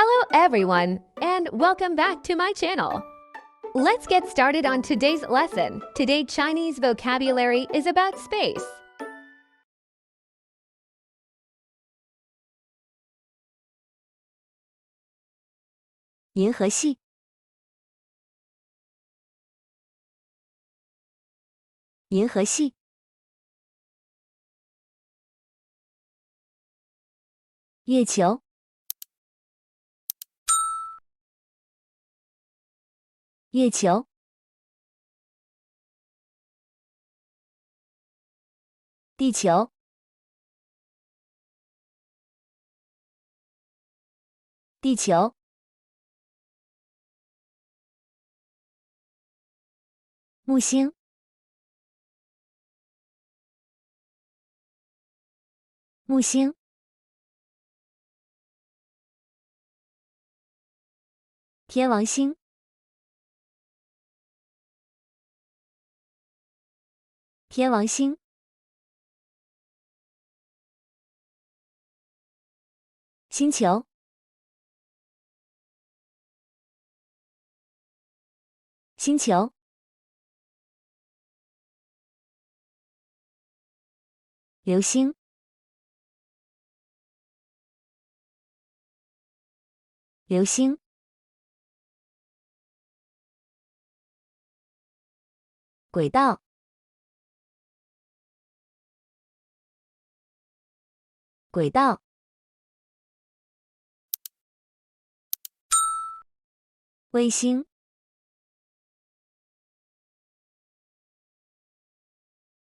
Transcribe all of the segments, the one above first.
Hello everyone, and welcome back to my channel. Let's get started on today's lesson. Today's Chinese vocabulary is about space. 银河系，银河系，月球，月球，地球，地球。 木星，木星，天王星，天王星，星球，星球。 流星，流星，轨道，轨道，卫星，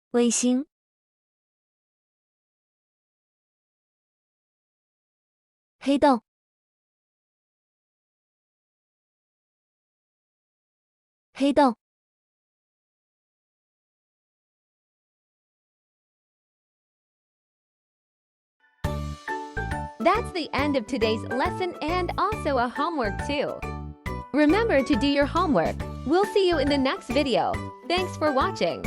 卫星。 黑洞，黑洞。 That's the end of today's lesson and also a homework too. Remember to do your homework. We'll see you in the next video. Thanks for watching.